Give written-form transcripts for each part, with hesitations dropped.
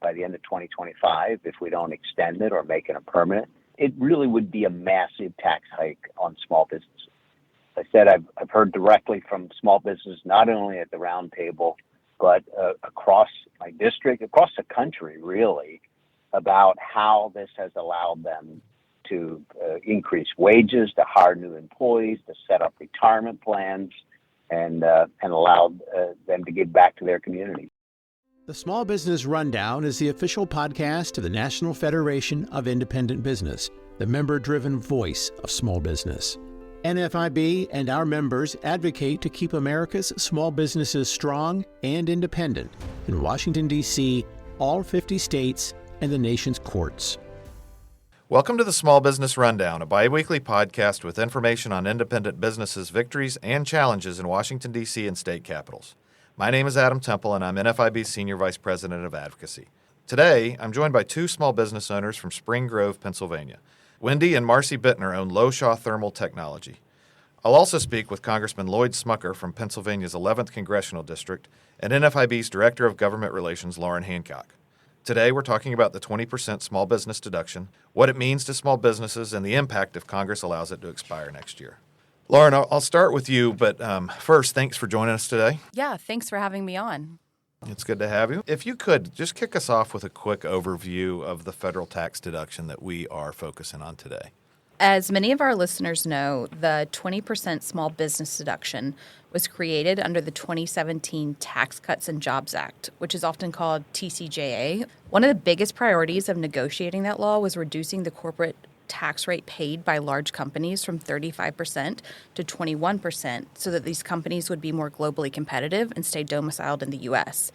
by the end of 2025, if we don't extend it or make it a permanent, it really would be a massive tax hike on small businesses. As I said, I've heard directly from small businesses, not only at the round table, but across my district, across the country, really, about how this has allowed them to increase wages, to hire new employees, to set up retirement plans, and allowed them to give back to their community. The Small Business Rundown is the official podcast of the National Federation of Independent Business, the member-driven voice of small business. NFIB and our members advocate to keep America's small businesses strong and independent in Washington, D.C., all 50 states, and the nation's courts. Welcome to the Small Business Rundown, a biweekly podcast with information on independent businesses' victories and challenges in Washington, D.C. and state capitals. My name is Adam Temple, and I'm NFIB's Senior Vice President of Advocacy. Today, I'm joined by two small business owners from Spring Grove, Pennsylvania. Wendy and Marci Bittner own LOSHAW Thermal Technology. I'll also speak with Congressman Lloyd Smucker from Pennsylvania's 11th Congressional District and NFIB's Director of Government Relations, Lauren Hancock. Today, we're talking about the 20% small business deduction, what it means to small businesses, and the impact if Congress allows it to expire next year. Lauren, I'll start with you, but first, thanks for joining us today. Yeah, thanks for having me on. It's good to have you. If you could, just kick us off with a quick overview of the federal tax deduction that we are focusing on today. As many of our listeners know, the 20% small business deduction was created under the 2017 Tax Cuts and Jobs Act, which is often called TCJA. One of the biggest priorities of negotiating that law was reducing the corporate tax rate paid by large companies from 35% to 21% so that these companies would be more globally competitive and stay domiciled in the U.S.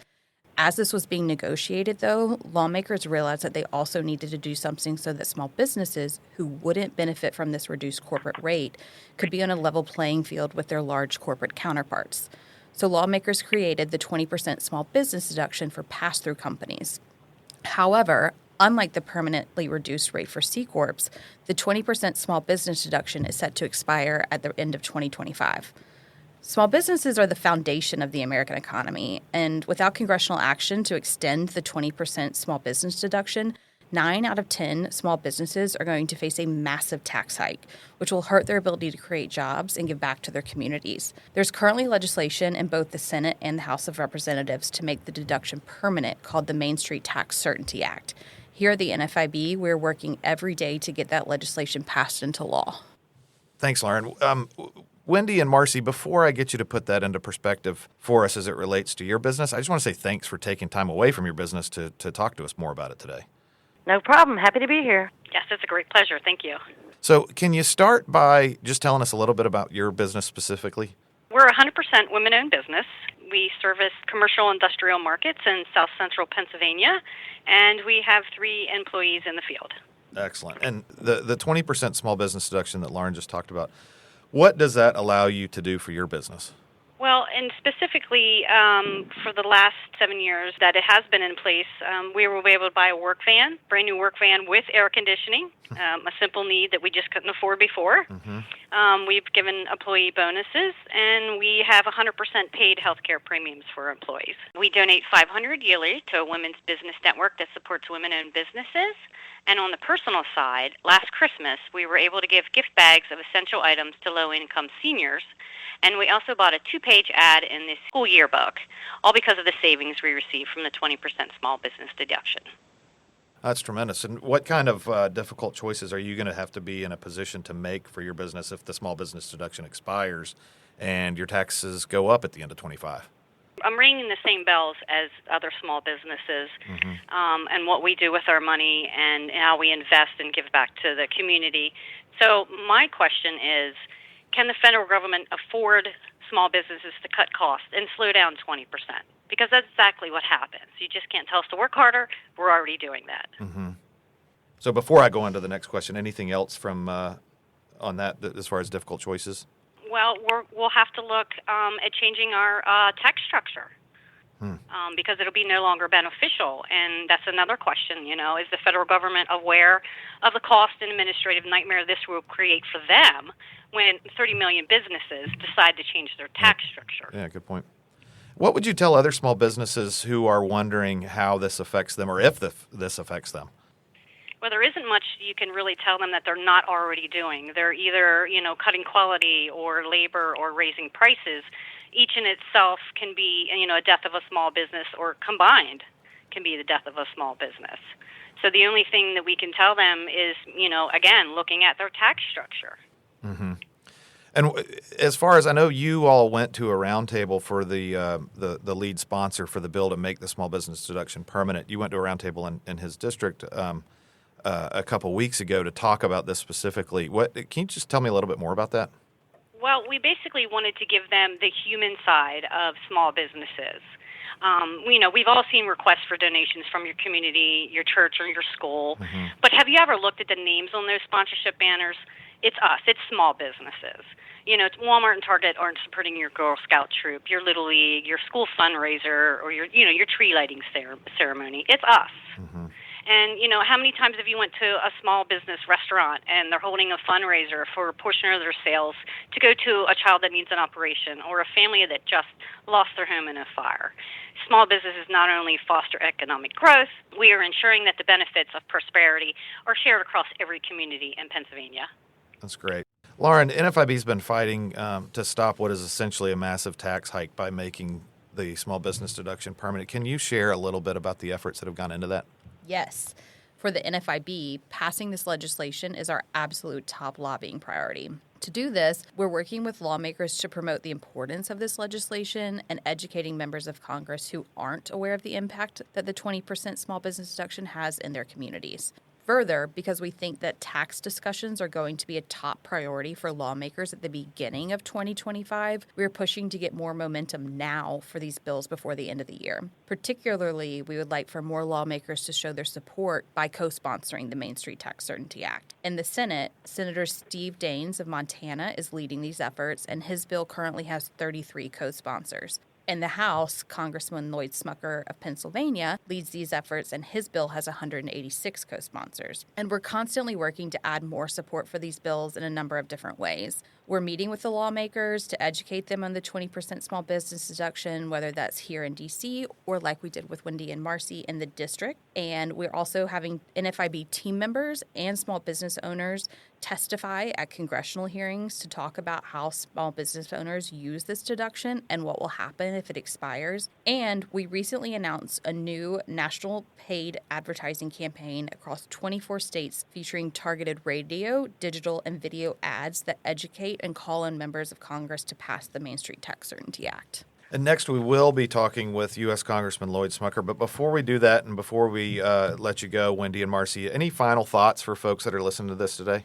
As this was being negotiated, though, lawmakers realized that they also needed to do something so that small businesses who wouldn't benefit from this reduced corporate rate could be on a level playing field with their large corporate counterparts. So lawmakers created the 20% small business deduction for pass-through companies. However, unlike the permanently reduced rate for C Corps, the 20% small business deduction is set to expire at the end of 2025. Small businesses are the foundation of the American economy, and without congressional action to extend the 20% small business deduction, 9 out of 10 small businesses are going to face a massive tax hike, which will hurt their ability to create jobs and give back to their communities. There's currently legislation in both the Senate and the House of Representatives to make the deduction permanent called the Main Street Tax Certainty Act. Here at the NFIB, we're working every day to get that legislation passed into law. Thanks, Lauren. Wendy and Marci, before I get you to put that into perspective for us as it relates to your business, I just want to say thanks for taking time away from your business to talk to us more about it today. No problem. Happy to be here. Yes, it's a great pleasure. Thank you. So can you start by just telling us a little bit about your business specifically? We're a 100% women-owned business. We service commercial industrial markets in south central Pennsylvania, and we have 3 employees in the field. Excellent. And the 20% small business deduction that Lauren just talked about, what does that allow you to do for your business? Well, and specifically for the last 7 years that it has been in place, we were able to buy a work van, brand new work van with air conditioning, a simple need that we just couldn't afford before. Mm-hmm. We've given employee bonuses, and we have 100% paid health care premiums for employees. We donate $500 yearly to a women's business network that supports women-owned businesses. And on the personal side, last Christmas, we were able to give gift bags of essential items to low-income seniors. And we also bought a 2-page ad in the school yearbook, all because of the savings we received from the 20% small business deduction. That's tremendous. And what kind of difficult choices are you going to have to be in a position to make for your business if the small business deduction expires and your taxes go up at the end of 25? I'm ringing the same bells as other small businesses, and what we do with our money and how we invest and give back to the community. So my question is, can the federal government afford small businesses to cut costs and slow down 20%? Because that's exactly what happens. You just can't tell us to work harder. We're already doing that. Mm-hmm. So before I go into the next question, anything else from on that as far as difficult choices? Well, we'll have to look at changing our tax structure because it'll be no longer beneficial. And that's another question, is the federal government aware of the cost and administrative nightmare this will create for them when 30 million businesses decide to change their tax structure? Yeah, good point. What would you tell other small businesses who are wondering how this affects them or if this affects them? Well, there isn't much you can really tell them that they're not already doing. They're either, cutting quality or labor or raising prices. Each in itself can be, a death of a small business, or combined can be the death of a small business. So the only thing that we can tell them is, again, looking at their tax structure. Mm-hmm. And as far as I know, you all went to a roundtable for the lead sponsor for the bill to make the small business deduction permanent. You went to a roundtable in his district a couple weeks ago to talk about this specifically. Can you just tell me a little bit more about that? Well, we basically wanted to give them the human side of small businesses. We've all seen requests for donations from your community, your church, or your school. Mm-hmm. But have you ever looked at the names on those sponsorship banners? It's us. It's small businesses. Walmart and Target aren't supporting your Girl Scout troop, your Little League, your school fundraiser, or your tree lighting ceremony. It's us. Mm-hmm. And, how many times have you went to a small business restaurant and they're holding a fundraiser for a portion of their sales to go to a child that needs an operation or a family that just lost their home in a fire? Small businesses not only foster economic growth, we are ensuring that the benefits of prosperity are shared across every community in Pennsylvania. That's great. Lauren, NFIB's been fighting to stop what is essentially a massive tax hike by making the small business deduction permanent. Can you share a little bit about the efforts that have gone into that? Yes. For the NFIB, passing this legislation is our absolute top lobbying priority. To do this, we're working with lawmakers to promote the importance of this legislation and educating members of Congress who aren't aware of the impact that the 20% small business deduction has in their communities. Further, because we think that tax discussions are going to be a top priority for lawmakers at the beginning of 2025, we're pushing to get more momentum now for these bills before the end of the year. Particularly, we would like for more lawmakers to show their support by co-sponsoring the Main Street Tax Certainty Act. In the Senate, Senator Steve Daines of Montana is leading these efforts, and his bill currently has 33 co-sponsors. In the House, Congressman Lloyd Smucker of Pennsylvania leads these efforts, and his bill has 186 co-sponsors. And we're constantly working to add more support for these bills in a number of different ways. We're meeting with the lawmakers to educate them on the 20% small business deduction, whether that's here in D.C. or like we did with Wendy and Marci in the district. And we're also having NFIB team members and small business owners testify at congressional hearings to talk about how small business owners use this deduction and what will happen if it expires. And we recently announced a new national paid advertising campaign across 24 states featuring targeted radio, digital, and video ads that educate and call on members of Congress to pass the Main Street Tax Certainty Act. And next we will be talking with U.S. Congressman Lloyd Smucker. But before we do that and before we let you go, Wendy and Marci, any final thoughts for folks that are listening to this today?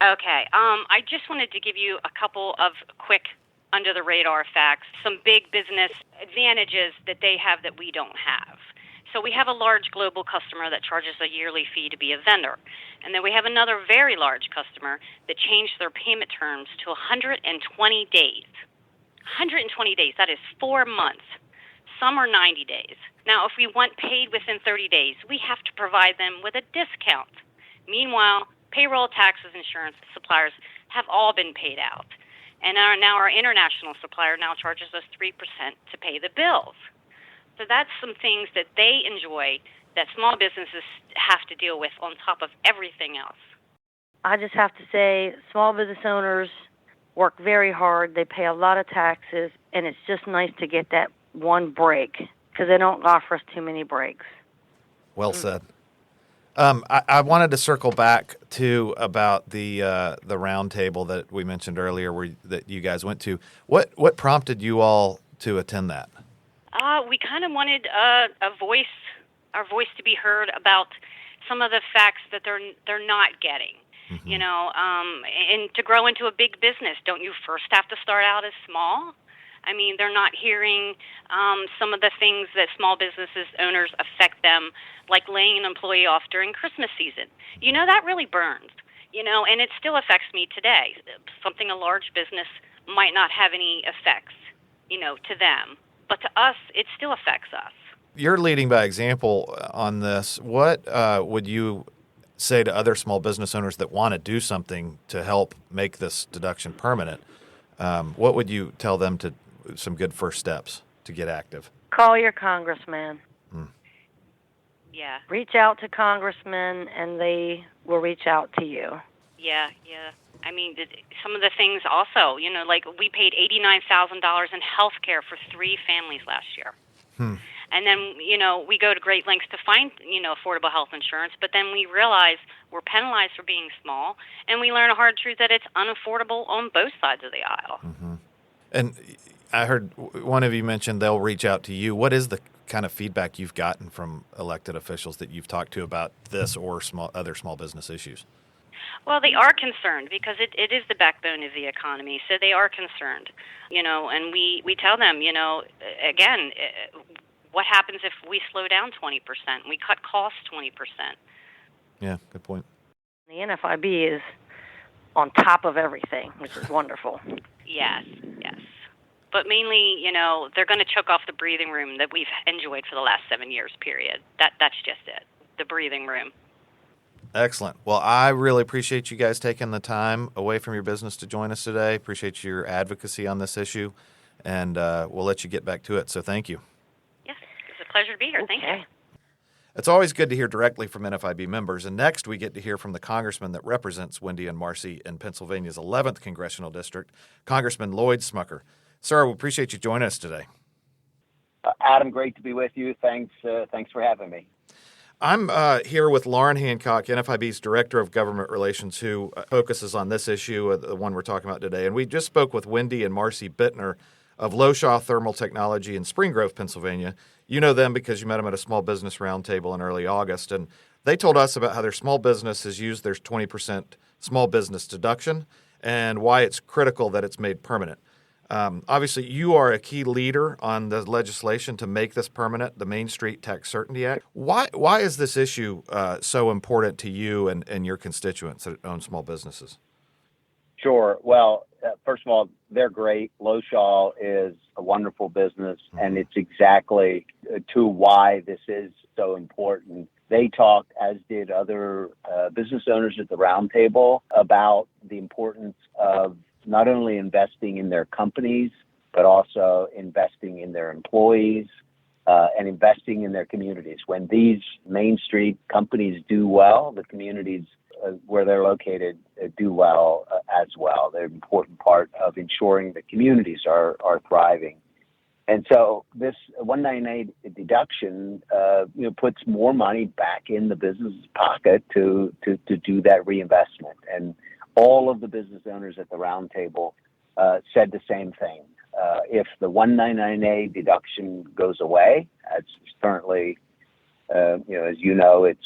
Okay. I just wanted to give you a couple of quick under-the-radar facts, some big business advantages that they have that we don't have. So we have a large global customer that charges a yearly fee to be a vendor. And then we have another very large customer that changed their payment terms to 120 days. 120 days, that is 4 months. Some are 90 days. Now, if we want paid within 30 days, we have to provide them with a discount. Meanwhile, payroll, taxes, insurance, suppliers have all been paid out. And now our international supplier now charges us 3% to pay the bills. So that's some things that they enjoy that small businesses have to deal with on top of everything else. I just have to say, small business owners work very hard. They pay a lot of taxes, and it's just nice to get that one break because they don't offer us too many breaks. Well said. I wanted to circle back to about the roundtable that we mentioned earlier, that you guys went to. What prompted you all to attend that? We kind of wanted our voice to be heard about some of the facts that they're not getting. Mm-hmm. And to grow into a big business, don't you first have to start out as small? I mean, they're not hearing some of the things that small businesses owners affect them, like laying an employee off during Christmas season. That really burns, and it still affects me today. Something a large business might not have any effects, to them. But to us, it still affects us. You're leading by example on this. What would you say to other small business owners that want to do something to help make this deduction permanent? What would you tell them some good first steps to get active? Call your congressman. Yeah. Reach out to congressmen, and they will reach out to you. Yeah. I mean, some of the things also, like we paid $89,000 in health care for 3 families last year. And then, we go to great lengths to find, affordable health insurance, but then we realize we're penalized for being small, and we learn a hard truth that it's unaffordable on both sides of the aisle. And I heard one of you mention they'll reach out to you. What is the kind of feedback you've gotten from elected officials that you've talked to about this or other small business issues? Well, they are concerned because it is the backbone of the economy, so they are concerned, and we tell them, again, what happens if we slow down 20%? We cut costs 20%. Yeah, good point. The NFIB is on top of everything, which is wonderful. Yes. But mainly, they're going to choke off the breathing room that we've enjoyed for the last 7 years, period. That's just it, the breathing room. Excellent. Well, I really appreciate you guys taking the time away from your business to join us today. Appreciate your advocacy on this issue, and we'll let you get back to it. So thank you. Yes, it's a pleasure to be here. Thank you. It's always good to hear directly from NFIB members, and next we get to hear from the congressman that represents Wendy and Marci in Pennsylvania's 11th Congressional District, Congressman Lloyd Smucker. Sir, we appreciate you joining us today. Adam, great to be with you. Thanks for having me. I'm here with Lauren Hancock, NFIB's Director of Government Relations, who focuses on this issue, the one we're talking about today. And we just spoke with Wendy and Marci Bittner of LOSHAW Thermal Technology in Spring Grove, Pennsylvania. You know them because you met them at a small business roundtable in early August. And they told us about how their small business has used their 20% small business deduction and why it's critical that it's made permanent. Obviously, you are a key leader on the legislation to make this permanent, the Main Street Tax Certainty Act. Why is this issue so important to you and your constituents that own small businesses? Sure. Well, first of all, they're great. LOSHAW is a wonderful business, and it's exactly to why this is so important. They talked, as did other business owners at the roundtable, about the importance of not only investing in their companies, but also investing in their employees and investing in their communities. When these Main Street companies do well, the communities where they're located do well as well. They're an important part of ensuring the communities are thriving. And so this 198 deduction, puts more money back in the business's pocket to do that reinvestment. And all of the business owners at the roundtable said the same thing. If the 199A deduction goes away, it's currently, as you know, it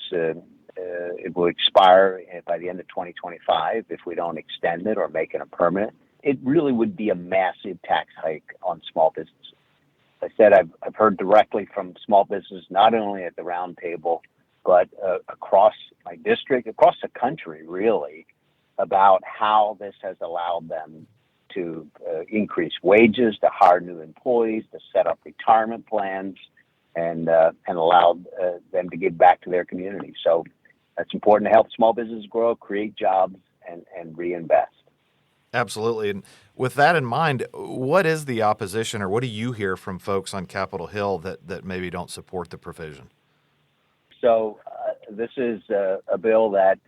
will expire by the end of 2025 if we don't extend it or make it a permanent. It really would be a massive tax hike on small businesses. I said I've heard directly from small businesses, not only at the roundtable, but across my district, across the country, really, about how this has allowed them to increase wages, to hire new employees, to set up retirement plans, and allowed them to give back to their community. So that's important to help small businesses grow, create jobs, and reinvest. Absolutely. And with that in mind, what is the opposition, or what do you hear from folks on Capitol Hill that maybe don't support the provision? So this is a bill that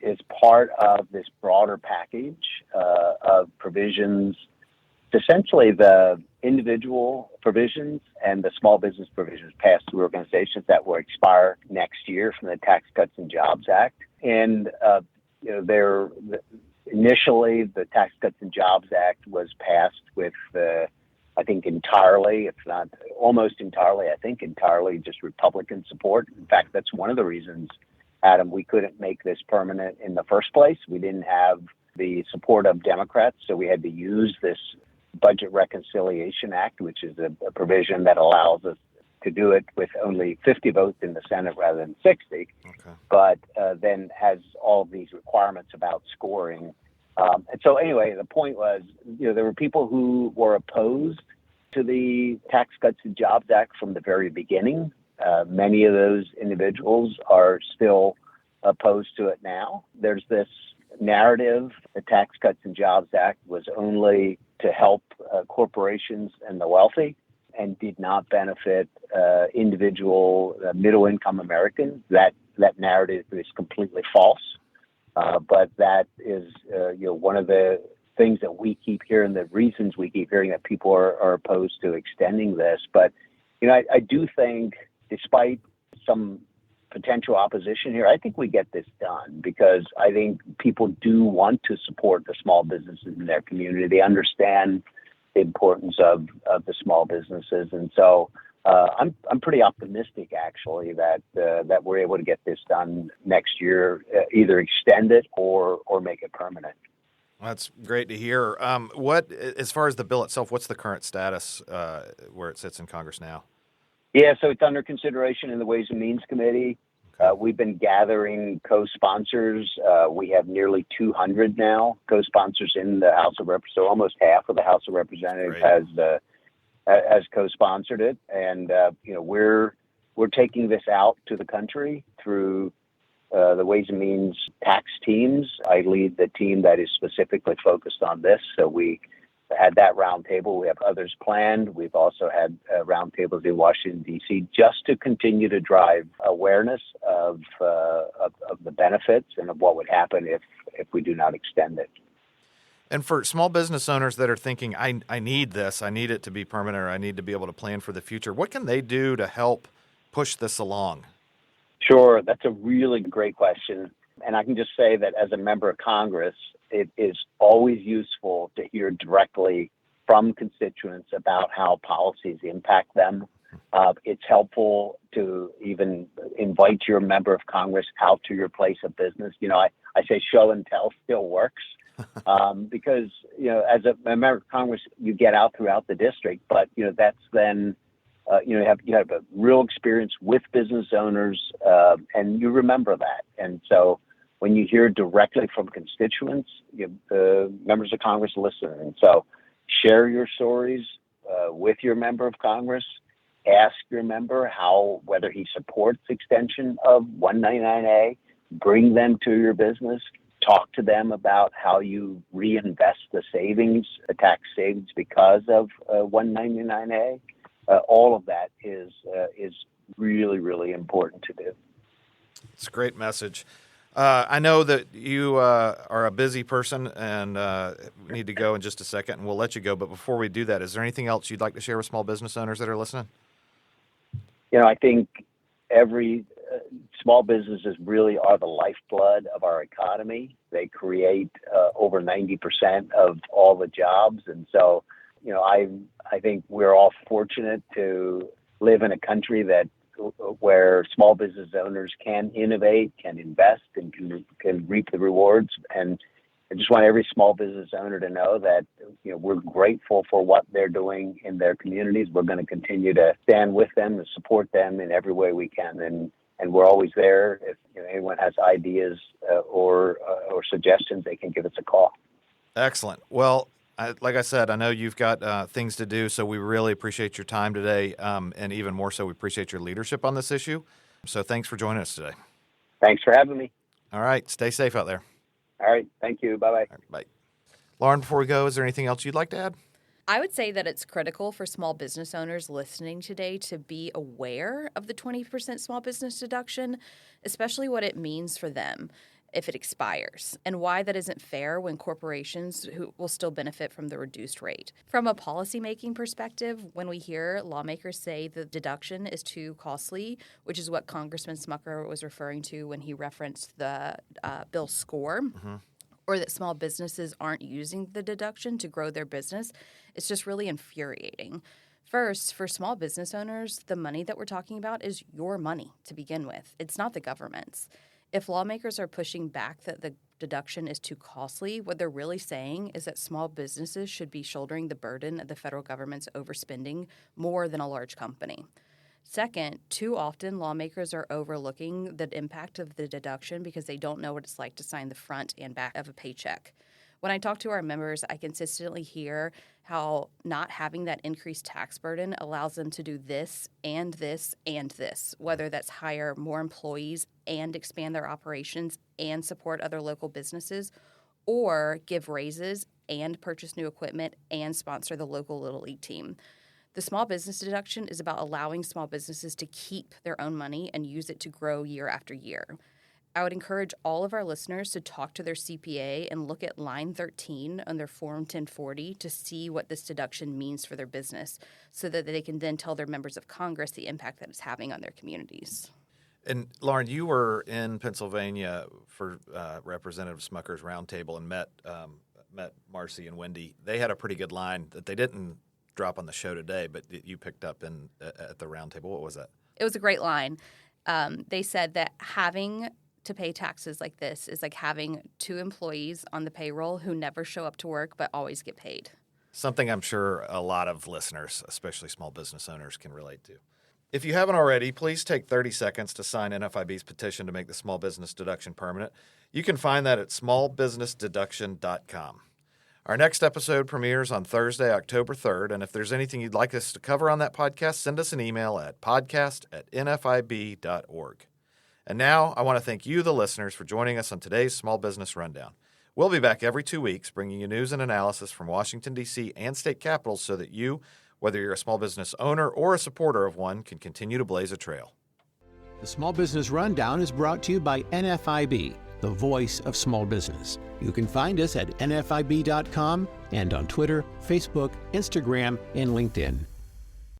is part of this broader package of provisions, essentially the individual provisions and the small business provisions passed through organizations that will expire next year from the Tax Cuts and Jobs Act. And, initially, the Tax Cuts and Jobs Act was passed with, I think entirely, if not almost entirely, entirely just Republican support. In fact, that's one of the reasons, Adam, we couldn't make this permanent in the first place. We didn't have the support of Democrats, so we had to use this Budget Reconciliation Act, which is a provision that allows us to do it with only 50 votes in the Senate rather than 60, but then has all of these requirements about scoring. And so anyway, the point was, there were people who were opposed to the Tax Cuts and Jobs Act from the very beginning. Many of those individuals are still opposed to it now. There's this narrative, the Tax Cuts and Jobs Act was only to help corporations and the wealthy, and did not benefit individual middle-income Americans. That narrative is completely false. But that is, one of the things that we keep hearing, the reasons we keep hearing that people are opposed to extending this. But, I do think, despite some potential opposition here, I think we get this done because I think people do want to support the small businesses in their community. They understand the importance of the small businesses. And so I'm pretty optimistic, actually, that we're able to get this done next year, either extend it or make it permanent. That's great to hear. What, as far as the bill itself, what's the current status where it sits in Congress now? Yeah, so it's under consideration in the Ways and Means Committee. We've been gathering co-sponsors. We have nearly 200 now co-sponsors in the House of Representatives. So almost half of the House of Representatives has co-sponsored it, and we're taking this out to the country through the Ways and Means tax teams. I lead the team that is specifically focused on this. So we had that roundtable. We have others planned. We've also had roundtables in Washington, D.C., just to continue to drive awareness of the benefits and of what would happen if we do not extend it. And for small business owners that are thinking, I need this, I need it to be permanent, or I need to be able to plan for the future, what can they do to help push this along? Sure, that's a really great question. And I can just say that as a member of Congress, it is always useful to hear directly from constituents about how policies impact them. It's helpful to even invite your member of Congress out to your place of business. I say show and tell still works because, as a member of Congress, you get out throughout the district, but, that's then you have a real experience with business owners, and you remember that. And so when you hear directly from constituents, the members of Congress listen. And so share your stories with your member of Congress. Ask your member whether he supports extension of 199A. Bring them to your business. Talk to them about how you reinvest the savings, the tax savings, because of 199A. All of that is really, really important to do. It's a great message. I know that you are a busy person and need to go in just a second, and we'll let you go. But before we do that, is there anything else you'd like to share with small business owners that are listening? I think every small businesses really are the lifeblood of our economy. They create over 90% of all the jobs. And so, I think we're all fortunate to live in a country where small business owners can innovate, can invest, and can reap the rewards. And I just want every small business owner to know that we're grateful for what they're doing in their communities. We're going to continue to stand with them and support them in every way we can. And we're always there. If anyone has ideas or suggestions, they can give us a call. Excellent. Well, like I said, I know you've got things to do, so we really appreciate your time today, and even more so, we appreciate your leadership on this issue. So thanks for joining us today. Thanks for having me. All right. Stay safe out there. All right. Thank you. Bye-bye. Right, bye. Lauren, before we go, is there anything else you'd like to add? I would say that it's critical for small business owners listening today to be aware of the 20% small business deduction, especially what it means for them if it expires, and why that isn't fair when corporations who will still benefit from the reduced rate. From a policymaking perspective, when we hear lawmakers say the deduction is too costly, which is what Congressman Smucker was referring to when he referenced the bill score, or that small businesses aren't using the deduction to grow their business, it's just really infuriating. First, for small business owners, the money that we're talking about is your money to begin with. It's not the government's. If lawmakers are pushing back that the deduction is too costly, what they're really saying is that small businesses should be shouldering the burden of the federal government's overspending more than a large company. Second, too often lawmakers are overlooking the impact of the deduction because they don't know what it's like to sign the front and back of a paycheck. When I talk to our members, I consistently hear how not having that increased tax burden allows them to do this and this and this, whether that's hire more employees and expand their operations and support other local businesses, or give raises and purchase new equipment and sponsor the local Little League team. The small business deduction is about allowing small businesses to keep their own money and use it to grow year after year. I would encourage all of our listeners to talk to their CPA and look at line 13 on their Form 1040 to see what this deduction means for their business so that they can then tell their members of Congress the impact that it's having on their communities. And Lauren, you were in Pennsylvania for Representative Smucker's roundtable and met Marci and Wendy. They had a pretty good line that they didn't drop on the show today, but you picked up at the roundtable. What was that? It was a great line. They said that having to pay taxes like this is like having 2 employees on the payroll who never show up to work but always get paid. Something I'm sure a lot of listeners, especially small business owners, can relate to. If you haven't already, please take 30 seconds to sign NFIB's petition to make the small business deduction permanent. You can find that at smallbusinessdeduction.com. Our next episode premieres on Thursday, October 3rd, and if there's anything you'd like us to cover on that podcast, send us an email at podcast@nfib.org. And now I want to thank you, the listeners, for joining us on today's Small Business Rundown. We'll be back every 2 weeks bringing you news and analysis from Washington, D.C. and state capitals so that you, whether you're a small business owner or a supporter of one, can continue to blaze a trail. The Small Business Rundown is brought to you by NFIB, the voice of small business. You can find us at nfib.com and on Twitter, Facebook, Instagram, and LinkedIn.